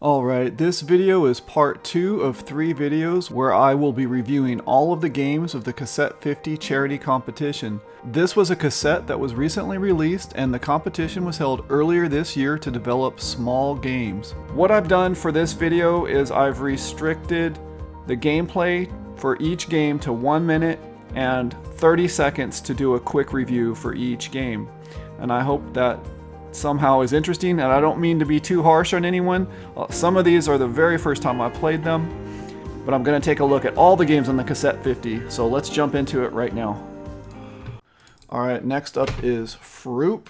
Alright, this video is part 2 of 3 videos where I will be reviewing all of the games of the Cassette50 charity competition. This was a cassette that was recently released and the competition was held earlier this year to develop small games. What I've done for this video is I've restricted the gameplay for each game to 1 minute and 30 seconds to do a quick review for each game. And I hope that somehow is interesting, and I don't mean to be too harsh on anyone. Some of these are the very first time I played them, but I'm going to take a look at all the games on the Cassette50, so let's jump into it right now. Alright, next up is Froop.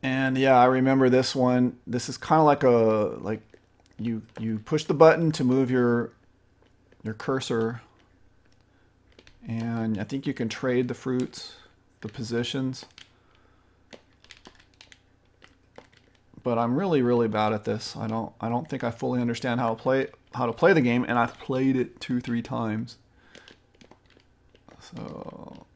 And yeah, I remember this one. This is kind of like you push the button to move your cursor, and I think you can trade the fruits, the positions. But I'm really bad at this. I don't think I fully understand how to play the game, and I've played it 2-3 times. So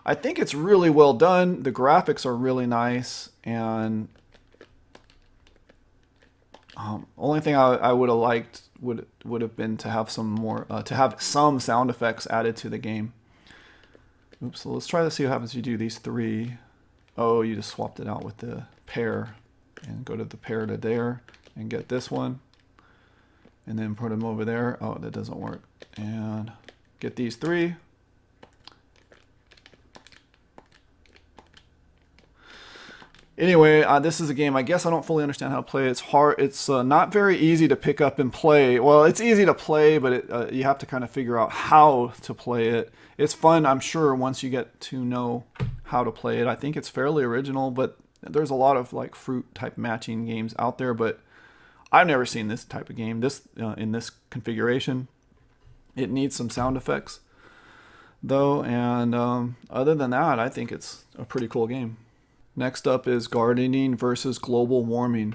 I think it's really well done. The graphics are really nice, and only thing I would have liked would have been to have some more some sound effects added to the game. Oops. So let's try to see what happens if you do these 3. Oh, you just swapped it out with the pair. And go to the pair to there and get this one and then put them over there. Oh, that doesn't work. And get these 3. Anyway, this is a game I guess I don't fully understand how to play. It's hard. It's not very easy to pick up and play. Well, it's easy to play, but you have to kind of figure out how to play it. It's fun, I'm sure, once you get to know how to play it. I think it's fairly original, but there's a lot of like fruit type matching games out there, but I've never seen this type of game in this configuration. It needs some sound effects though, and other than that, I think it's a pretty cool game. Next up is Gardening versus Global Warming,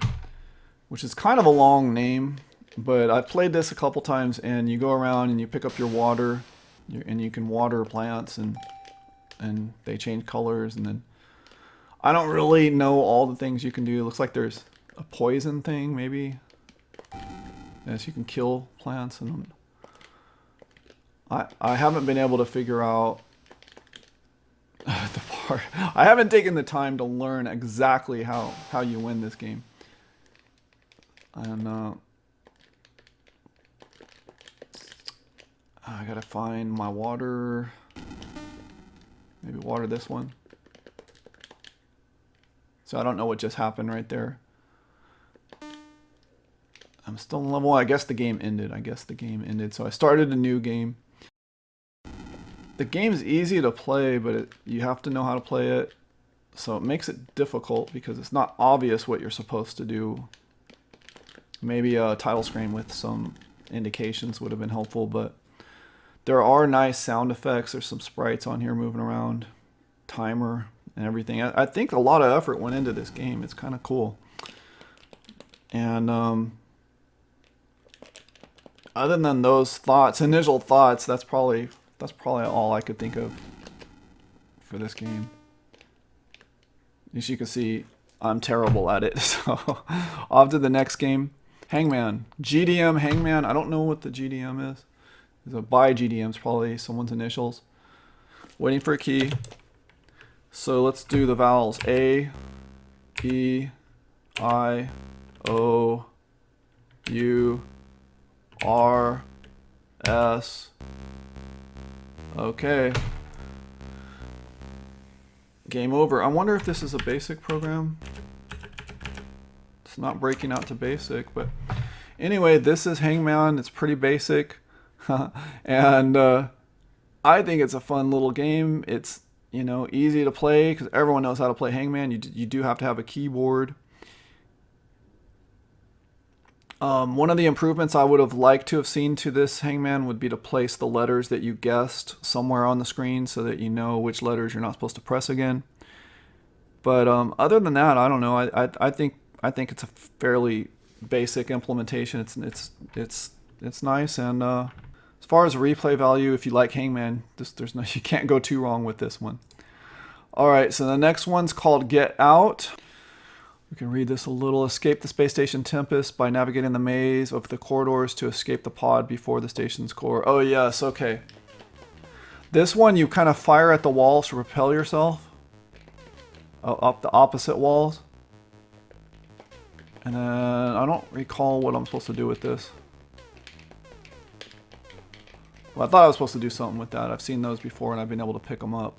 which is kind of a long name, but I've played this a couple times, and you go around and you pick up your water, and you can water plants, and they change colors, and then I don't really know all the things you can do. It looks like there's a poison thing, maybe. Yes, you can kill plants. And I haven't been able to figure out the part. I haven't taken the time to learn exactly how you win this game. And I gotta find my water. Maybe water this one. So I don't know what just happened right there. I'm still in level 1. I guess the game ended. So I started a new game. The game's easy to play, but you have to know how to play it. So it makes it difficult because it's not obvious what you're supposed to do. Maybe a title screen with some indications would have been helpful, but there are nice sound effects. There's some sprites on here moving around. Timer. And everything. I think a lot of effort went into this game. It's kind of cool. And other than those initial thoughts, that's probably all I could think of for this game. As you can see, I'm terrible at it. So off to the next game, Hangman, GDM Hangman. I don't know what the GDM is. It's a by GDM's probably someone's initials. Waiting for a key. So let's do the vowels. A, E, I, O, U, R, S. Okay. Game over. I wonder if this is a basic program. It's not breaking out to basic, but anyway, this is Hangman. It's pretty basic. And I think it's a fun little game. It's easy to play because everyone knows how to play Hangman. You do have to have a keyboard. One of the improvements I would have liked to have seen to this Hangman would be to place the letters that you guessed somewhere on the screen so that you know which letters you're not supposed to press again. But other than that, I don't know. I think it's a fairly basic implementation. It's nice, and as far as replay value, if you like Hangman, you can't go too wrong with this one. All right, so the next one's called Get Out. We can read this a little. Escape the space station Tempest by navigating the maze of the corridors to escape the pod before the station's core. Oh yes, okay. This one you kind of fire at the walls to propel yourself up the opposite walls. And then I don't recall what I'm supposed to do with this. Well, I thought I was supposed to do something with that. I've seen those before and I've been able to pick them up.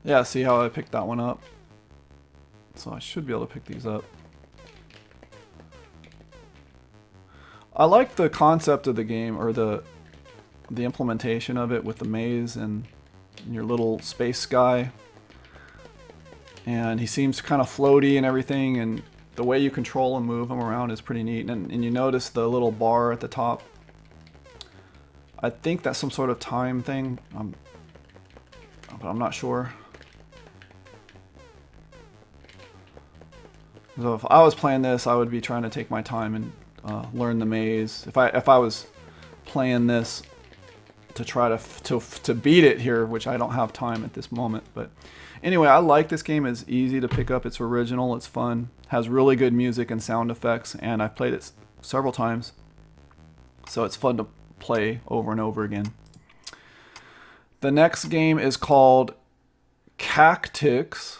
Yeah, see how I picked that one up? So I should be able to pick these up. I like the concept of the game, or the implementation of it with the maze and your little space guy. And he seems kind of floaty and everything, and the way you control and move him around is pretty neat. And you notice the little bar at the top. I think that's some sort of time thing, but I'm not sure. So if I was playing this, I would be trying to take my time and learn the maze. If I was playing this to try to beat it here, which I don't have time at this moment. But anyway, I like this game. It's easy to pick up. It's original. It's fun. Has really good music and sound effects, and I've played it several times. So it's fun to play over and over again. The next game is called Katics.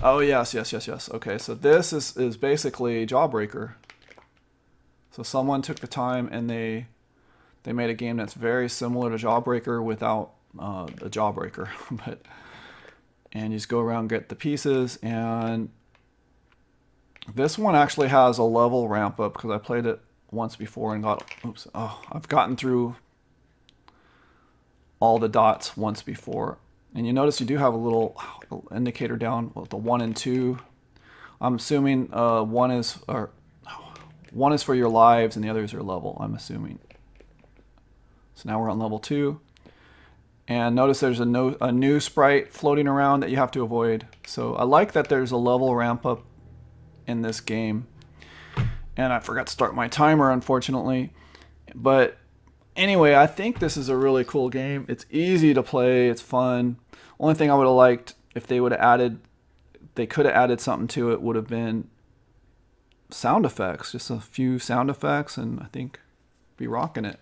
Oh yes. Okay, so this is basically Jawbreaker. So someone took the time and they made a game that's very similar to Jawbreaker without a Jawbreaker. And you just go around and get the pieces. And this one actually has a level ramp up because I played it once before and got, I've gotten through all the dots once before. And you notice you do have a little indicator down with the 1 and 2. I'm assuming one is for your lives and the other is your level, I'm assuming. So now we're on level 2. And notice there's a new sprite floating around that you have to avoid. So I like that there's a level ramp up in this game. And I forgot to start my timer, unfortunately. But anyway, I think this is a really cool game. It's easy to play. It's fun. Only thing I would have liked if they could have added something to it would have been sound effects. Just a few sound effects, and I think be rocking it.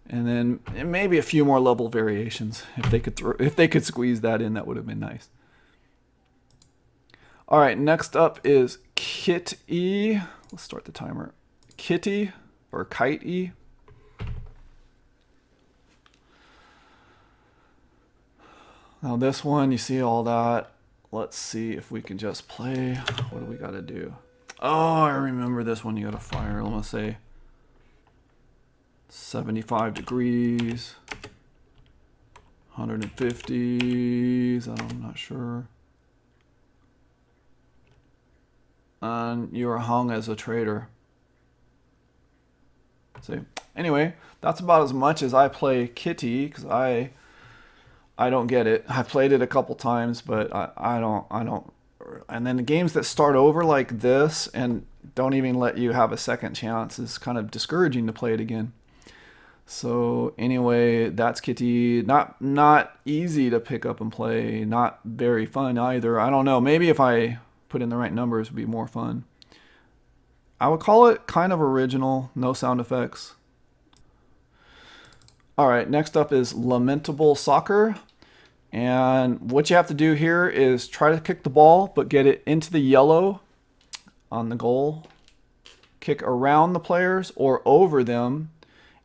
And then maybe a few more level variations. If they could squeeze that in, that would have been nice. All right, next up is Kiteee. Let's start the timer. Kiteee or Kiteee. Now this one, you see all that. Let's see if we can just play. What do we got to do? Oh, I remember this one. You got to fire. I'm gonna say 75 degrees, 150s. I'm not sure. And you are hung as a traitor. See. Anyway, that's about as much as I play Kiteee because I don't get it. I played it a couple times, but I don't. And then the games that start over like this and don't even let you have a second chance is kind of discouraging to play it again. So anyway, that's Kiteee. Not easy to pick up and play. Not very fun either. I don't know. Maybe if I put in the right numbers, it would be more fun. I would call it kind of original. No sound effects. All right, next up is Lamentable Soccer. And what you have to do here is try to kick the ball, but get it into the yellow on the goal. Kick around the players or over them.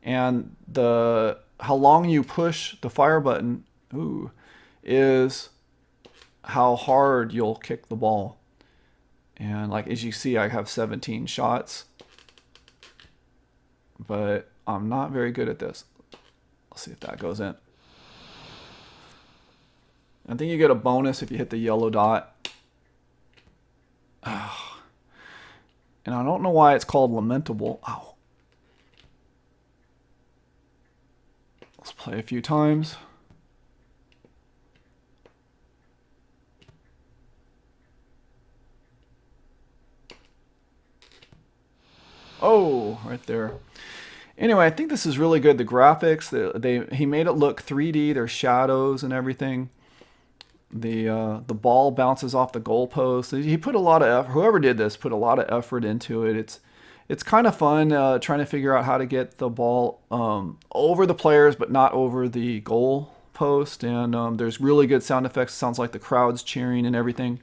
And how long you push the fire button is how hard you'll kick the ball. And like as you see, I have 17 shots. But I'm not very good at this. Let's see if that goes in. I think you get a bonus if you hit the yellow dot. Oh. And I don't know why it's called Lamentable. Ow. Let's play a few times. Oh, right there. Anyway, I think this is really good. The graphics, he made it look 3D. There's shadows and everything. The ball bounces off the goalpost. He put a lot of effort. Whoever did this put a lot of effort into it. It's kind of fun trying to figure out how to get the ball over the players, but not over the goal post. And there's really good sound effects. It sounds like the crowd's cheering and everything.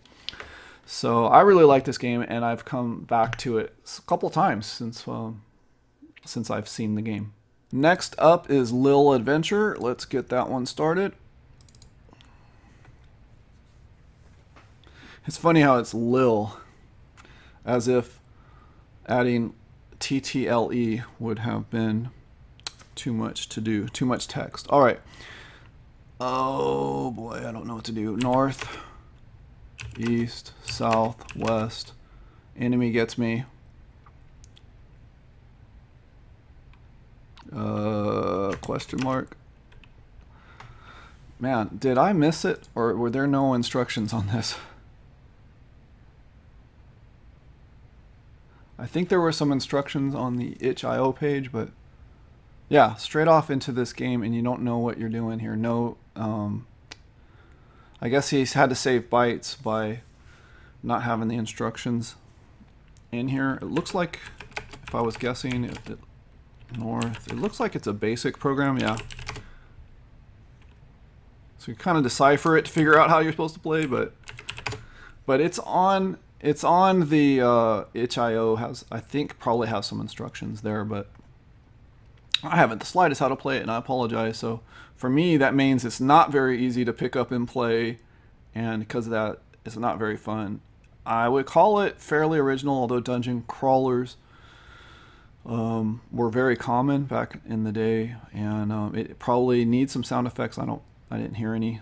So I really like this game, and I've come back to it a couple times since I've seen the game. Next up is Lil Adventure. Let's get that one started. It's funny how it's Lil, as if adding TTLE would have been too much to do, too much text. All right. Oh boy, I don't know what to do. North, east, south, west. Enemy gets me. Question mark. Man, did I miss it, or were there no instructions on this? I think there were some instructions on the itch.io page, but yeah, straight off into this game, and you don't know what you're doing here. No, I guess he's had to save bytes by not having the instructions in here. It looks like, if I was guessing, North, it looks like it's a basic program, yeah. So you kind of decipher it to figure out how you're supposed to play, but it's on the itch.io. I think probably has some instructions there, but I haven't the slightest how to play it, and I apologize. So for me, that means it's not very easy to pick up and play, and because of that, it's not very fun. I would call it fairly original, although dungeon crawlers were very common back in the day, and it probably needs some sound effects. I didn't hear any,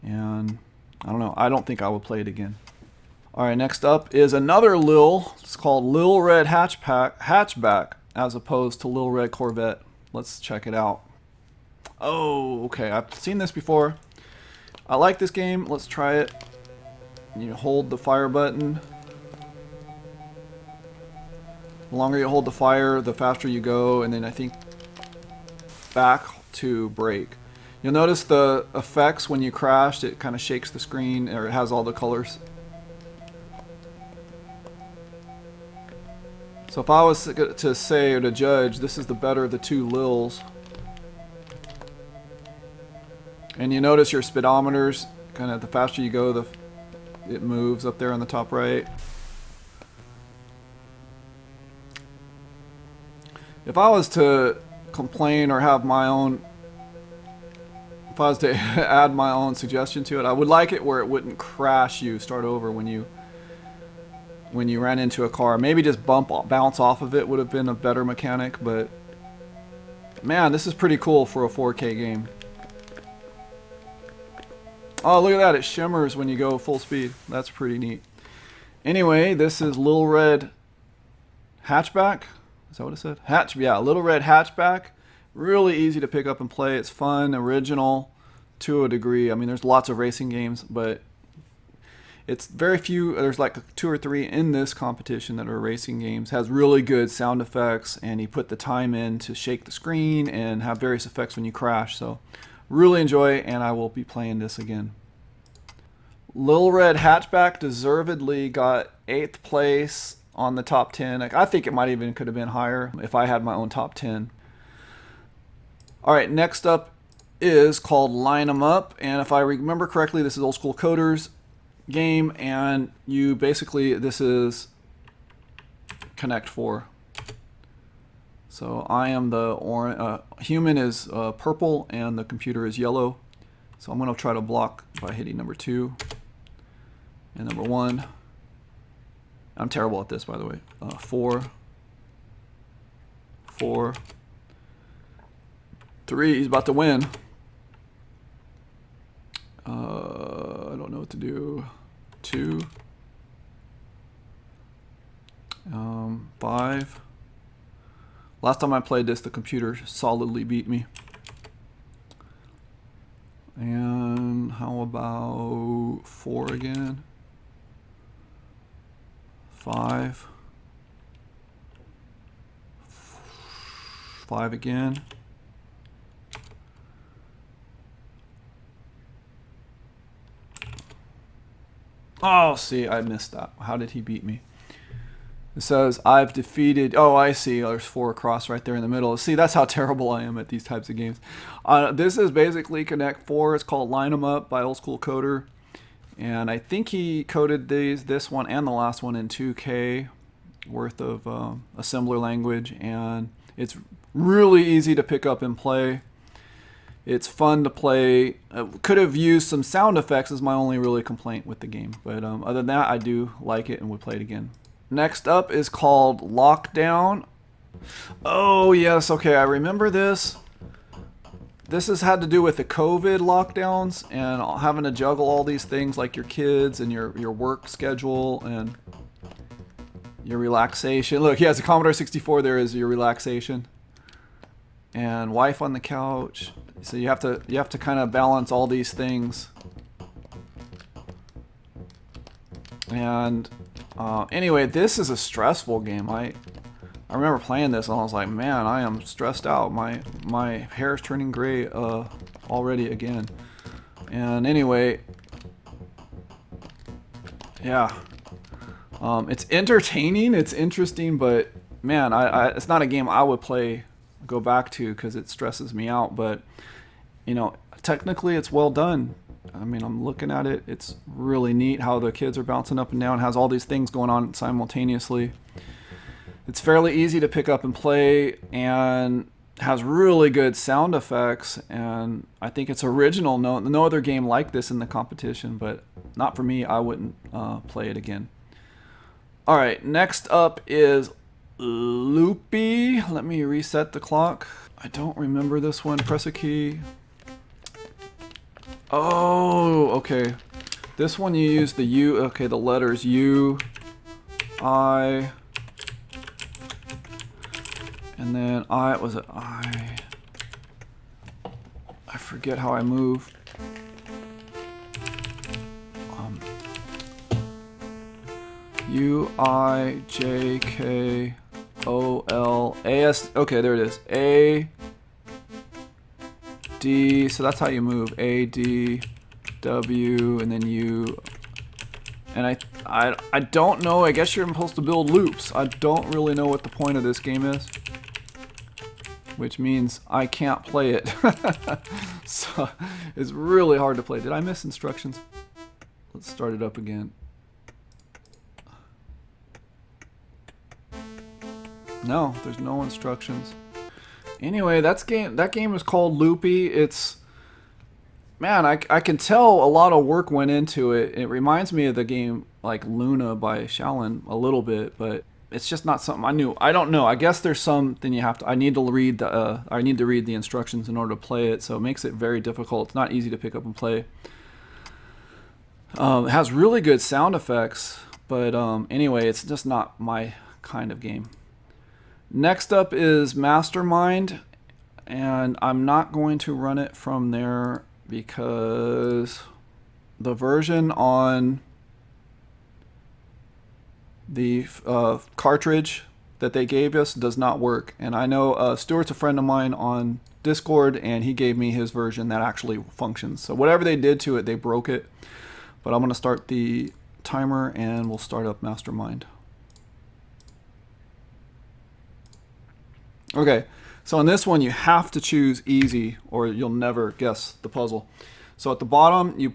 and I don't know. I don't think I would play it again. All right, next up is another Lil. It's called Lil Red Hatchback, as opposed to Lil Red Corvette. Let's check it out. Oh, okay. I've seen this before. I like this game. Let's try it. You hold the fire button. The longer you hold the fire, the faster you go, and then I think back to brake. You'll notice the effects when you crashed, it kind of shakes the screen, or it has all the colors. So if I was to say or to judge, this is the better of the two Lils. And you notice your speedometers, kind of the faster you go, it moves up there on the top right. If I was to complain or have my own, if I was to add my own suggestion to it, I would like it where it wouldn't crash you, start over when you ran into a car. Maybe just bounce off of it would have been a better mechanic, but man, this is pretty cool for a 4K game. Oh, look at that. It shimmers when you go full speed. That's pretty neat. Anyway, this is Lil Red Hatchback. Is that what it said? Yeah, Lil Red Hatchback. Really easy to pick up and play. It's fun, original to a degree. I mean, there's lots of racing games, but it's very few. There's like 2 or 3 in this competition that are racing games. Has really good sound effects, and he put the time in to shake the screen and have various effects when you crash. So really enjoy, and I will be playing this again. Lil Red Hatchback deservedly got 8th place on the top 10. I think it might even could have been higher if I had my own top 10. All right, next up is called Line 'em Up, and if I remember correctly, this is old school coders game, and you basically, this is Connect 4. So I am the human is purple and the computer is yellow. So I'm going to try to block by hitting number 2 and number 1. I'm terrible at this, by the way. 4, 4, 3. He's about to win. I don't know what to do. 2, 5. Last time I played this, the computer solidly beat me. And how about 4 again? 5. 5 again. Oh, see, I missed that. How did he beat me? It says, I've defeated... Oh, I see. There's 4 across right there in the middle. See, that's how terrible I am at these types of games. This is basically Connect 4. It's called Line 'em Up by Old School Coder. And I think he coded this one and the last one in 2K worth of assembler language. And it's really easy to pick up and play. It's fun to play. Could have used some sound effects as my only really complaint with the game. But other than that, I do like it and would play it again. Next up is called Lockdown. Oh, yes. Okay, I remember this. This has had to do with the COVID lockdowns and having to juggle all these things like your kids and your work schedule and your relaxation. Look, he has a Commodore 64. There is your relaxation. And wife on the couch. So you have to kind of balance all these things. And anyway, this is a stressful game. I remember playing this and I was like, man, I am stressed out. My hair is turning gray already again. And anyway, yeah, it's entertaining. It's interesting, but man, it's not a game I would go back to because it stresses me out. But you know, technically, it's well done. I mean, I'm looking at it. It's really neat how the kids are bouncing up and down. It has all these things going on simultaneously. It's fairly easy to pick up and play and has really good sound effects. And I think it's original. No other game like this in the competition, but not for me. I wouldn't play it again. All right, next up is Loopy. Let me reset the clock. I don't remember this one. Press a key. Oh, okay. This one you use the U, okay, the letters U, I, and then was it I? I forget how I move. U, I, J, K, O, L, A, S, okay, there it is. A, D, so that's how you move. A, D, W, and then U. And I don't know, I guess you're supposed to build loops. I don't really know what the point of this game is. Which means I can't play it. So it's really hard to play. Did I miss instructions? Let's start it up again. No, there's no instructions. Anyway, that game is called Loopy. It's, man, I can tell a lot of work went into it. It reminds me of the game like Luna by Shaolin a little bit, but it's just not something I knew. I don't know. I guess there's something you have to. I need to read the instructions in order to play it, so it makes it very difficult. It's not easy to pick up and play. It has really good sound effects, but anyway, it's just not my kind of game. Next up is Mastermind, and I'm not going to run it from there because the version on the cartridge that they gave us does not work. And I know Stuart's a friend of mine on Discord, and he gave me his version that actually functions. So whatever they did to it, they broke it. But I'm going to start the timer, and we'll start up Mastermind. Okay, so on this one you have to choose easy or you'll never guess the puzzle. So at the bottom you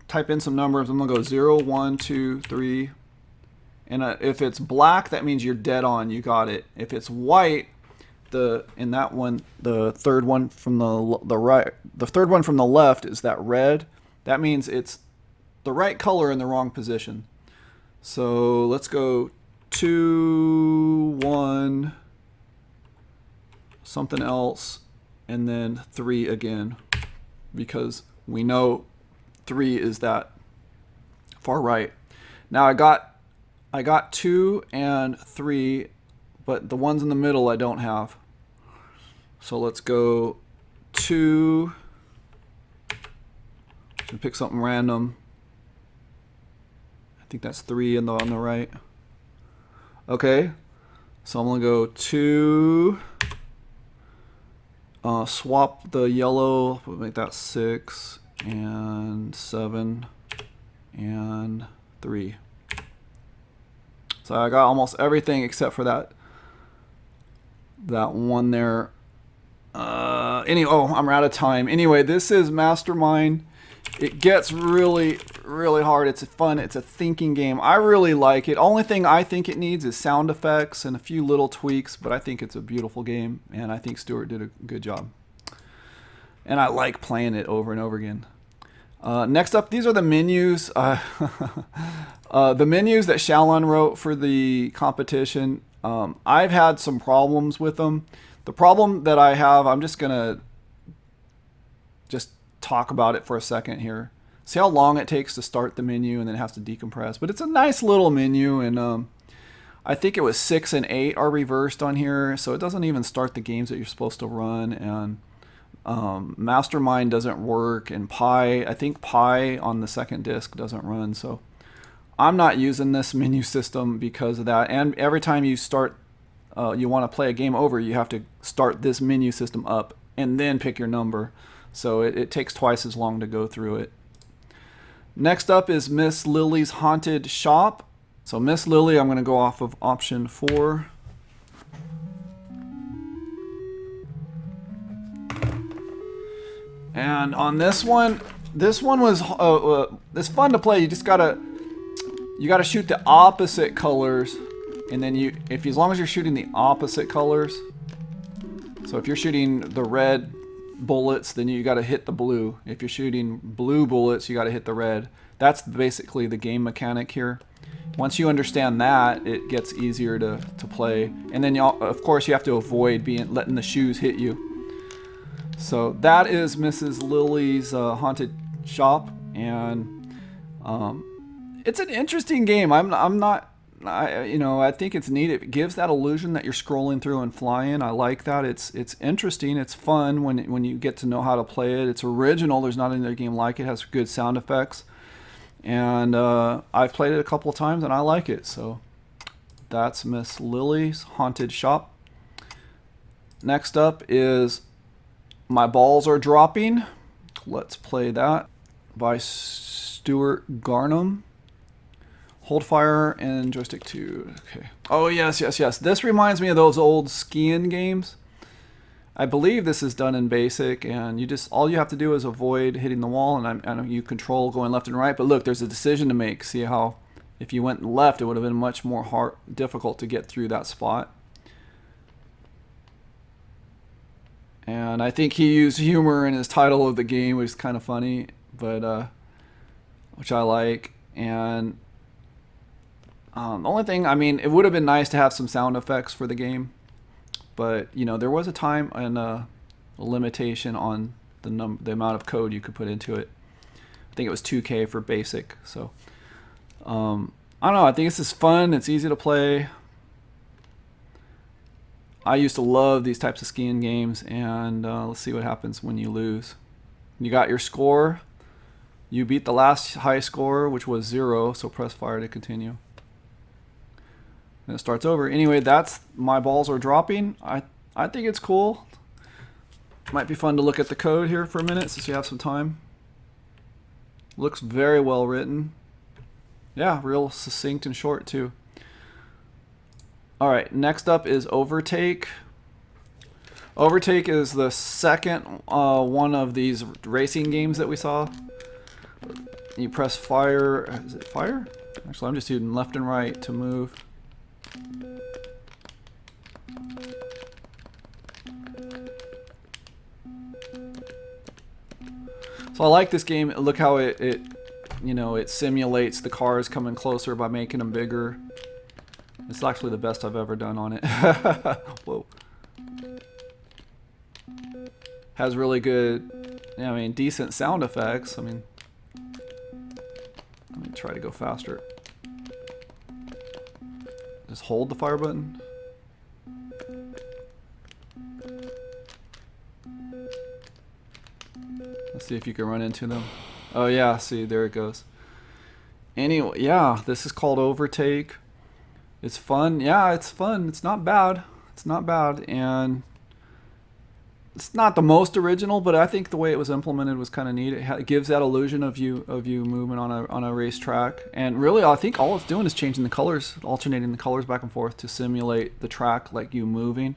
type in some numbers. I'm gonna go 0, 1, 2, 3, and if it's black, that means you're dead on. You got it. If it's white, in that one, the third one from the right, the third one from the left is that red. That means it's the right color in the wrong position. So let's go 2, 1. Something else, and then 3 again, because we know 3 is that far right. Now I got 2 and 3, but the ones in the middle I don't have. So let's go 2. Should pick something random. I think that's 3 on the right. Okay, so I'm gonna go 2. Swap the yellow, we'll make that 6 and 7 and 3. So I got almost everything except for that one there. Anyway, oh, I'm out of time. Anyway, this is Mastermind. It gets really, really hard. It's fun. It's a thinking game. I really like it. Only thing I think it needs is sound effects and a few little tweaks, but I think it's a beautiful game, and I think Stuart did a good job. And I like playing it over and over again. Next up, these are the menus. The menus that Shalon wrote for the competition. I've had some problems with them. The problem that I have, I'm just going to talk about it for a second here. See how long it takes to start the menu and then it has to decompress. But it's a nice little menu, and I think it was 6 and 8 are reversed on here, so it doesn't even start the games that you're supposed to run. And Mastermind doesn't work, and I think Pi on the second disc doesn't run. So I'm not using this menu system because of that. And every time you start, you want to play a game over, you have to start this menu system up and then pick your number. So it takes twice as long to go through it. Next up is Miss Lily's Haunted Shop. So Miss Lily, I'm going to go off of option 4. And on this one was it's fun to play. You just gotta shoot the opposite colors, and then as long as you're shooting the opposite colors. So if you're shooting the red bullets, then you got to hit the blue. If you're shooting blue bullets, you got to hit the red. That's basically the game mechanic here. Once you understand that, it gets easier to play. And then of course you have to avoid letting the shoes hit you. So that is Mrs. Lily's Haunted Shop, and it's an interesting game. I think it's neat. It gives that illusion that you're scrolling through and flying. I like that. It's interesting. It's fun when you get to know how to play it. It's original. There's not another game like it. It has good sound effects, and I've played it a couple of times and I like it. So that's Miss Lily's Haunted Shop. Next up is My Balls Are Dropping. Let's play that by Stuart Garnham. Hold fire and joystick 2. Okay. Oh, yes. This reminds me of those old skiing games. I believe this is done in basic, and all you have to do is avoid hitting the wall, and you control going left and right. But look, there's a decision to make. See how if you went left, it would have been much more difficult to get through that spot. And I think he used humor in his title of the game, which is kind of funny, but which I like. And the only thing, it would have been nice to have some sound effects for the game, but there was a time and a limitation on the amount of code you could put into it. I think it was 2K for basic. So I don't know. I think this is fun. It's easy to play. I used to love these types of skiing games, and let's see what happens when you lose. You got your score. You beat the last high score, which was 0, so press fire to continue. And it starts over. Anyway, that's My Balls Are Dropping. I think it's cool. Might be fun to look at the code here for a minute since you have some time. Looks very well written. Yeah, real succinct and short too. Alright, next up is Overtake. Overtake is the second one of these racing games that we saw. You press fire. Is it fire? Actually, I'm just using left and right to move. So I like this game. Look how it simulates the cars coming closer by making them bigger. It's actually the best I've ever done on it. Whoa. Has really good, decent sound effects. Let me try to go faster. Just hold the fire button. Let's see if you can run into them. Oh yeah, see, there it goes. Anyway, yeah, this is called Overtake. It's fun. Yeah, it's fun. It's not bad. It's not bad. And It's not the most original, but I think the way it was implemented was kind of neat. It gives that illusion of you moving on a racetrack, and really, I think all it's doing is changing the colors, alternating the colors back and forth to simulate the track like you moving.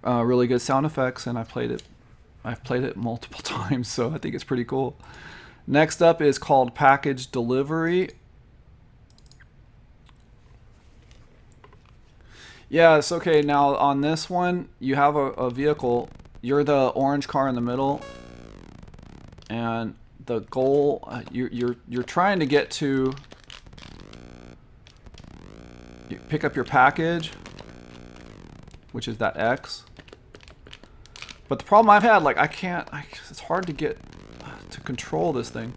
Really good sound effects, and I've played it multiple times, so I think it's pretty cool. Next up is called Package Delivery. Yes, okay, now on this one, you have a vehicle. You're the orange car in the middle, and the goal, you're trying to get to, you pick up your package, which is that X. But the problem I've had, like, it's hard to get to control this thing.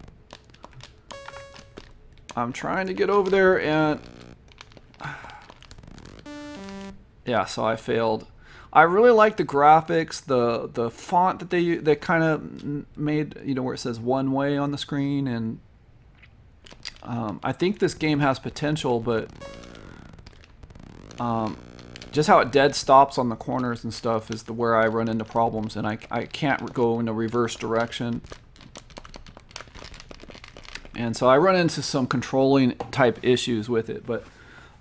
I'm trying to get over there, and yeah, so I failed. I really like the graphics, the font that they kind of made, you know, where it says one way on the screen, and I think this game has potential, but just how it dead stops on the corners and stuff is where I run into problems, and I can't go in a reverse direction. And so I run into some controlling type issues with it, but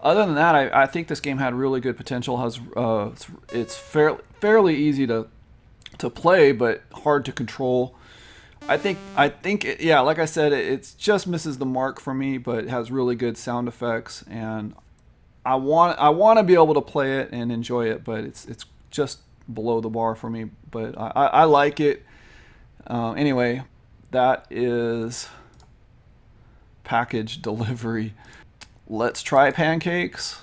other than that, I think this game had really good potential. It's fairly easy to play, but hard to control. I think it, yeah, like I said, it just misses the mark for me, but it has really good sound effects, and I want to be able to play it and enjoy it, but it's just below the bar for me. But I like it. Anyway, that is Package Delivery. Let's try Pancakes.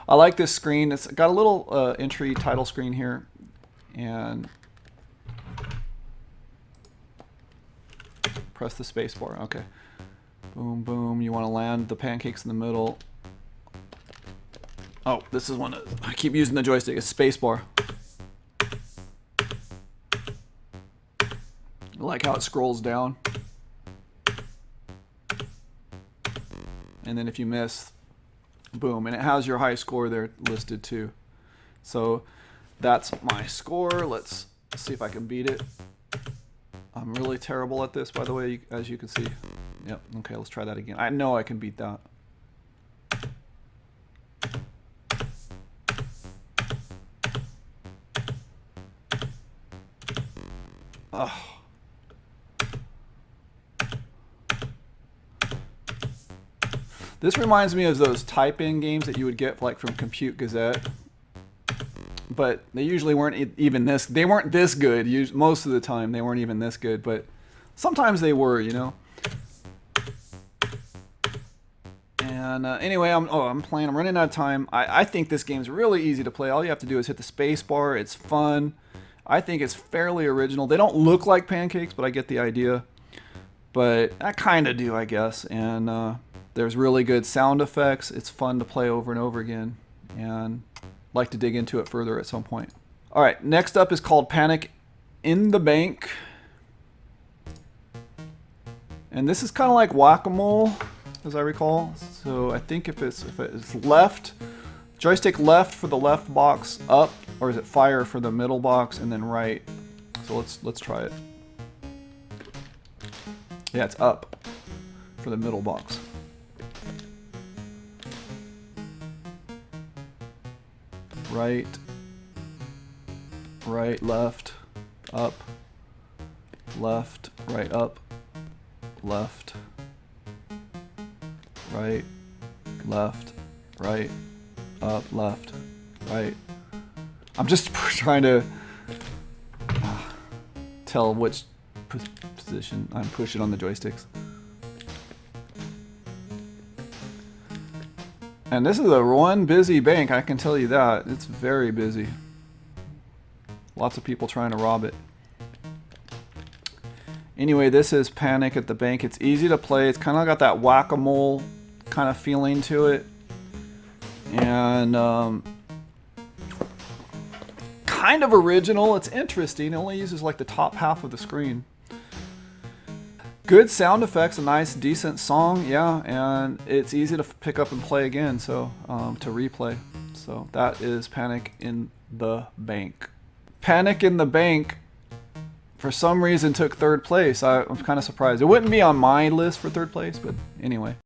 I like this screen. It's got a little entry title screen here, and press the space bar. Okay. Boom, boom. You want to land the pancakes in the middle. Oh, this is one. I keep using the joystick. It's space bar. I like how it scrolls down. And then if you miss, boom, and it has your high score there listed too. So that's my score. Let's see if I can beat it. I'm really terrible at this, by the way, as you can see. Yep, okay, let's try that again. I know I can beat that. Oh. This reminds me of those type-in games that you would get like from Compute Gazette, but they usually weren't even this. They weren't this good. Most of the time, they weren't even this good, but sometimes they were, you know. And anyway, I'm playing. I'm running out of time. I think this game's really easy to play. All you have to do is hit the space bar. It's fun. I think it's fairly original. They don't look like Pancakes, but I get the idea. But I kind of do, I guess. And there's really good sound effects. It's fun to play over and over again, and like to dig into it further at some point. All right, next up is called Panic in the Bank, and this is kind of like whack-a-mole, as I recall. So I think if it's left, joystick left for the left box, up, or is it fire for the middle box, and then right. So let's try it. Yeah, it's up for the middle box. Right, right, left, up, left, right, up, left, right, left, right, up, left, right. I'm just trying to tell which position I'm pushing on the joysticks. And this is a one busy bank, I can tell you that. It's very busy. Lots of people trying to rob it. Anyway, this is Panic at the Bank. It's easy to play. It's kind of got that whack-a-mole kind of feeling to it. And kind of original. It's interesting. It only uses like the top half of the screen. Good sound effects, a nice, decent song, yeah, and it's easy to pick up and play again, so to replay. So that is Panic in the Bank. Panic in the Bank, for some reason, took third place. I'm kind of surprised. It wouldn't be on my list for third place, but anyway.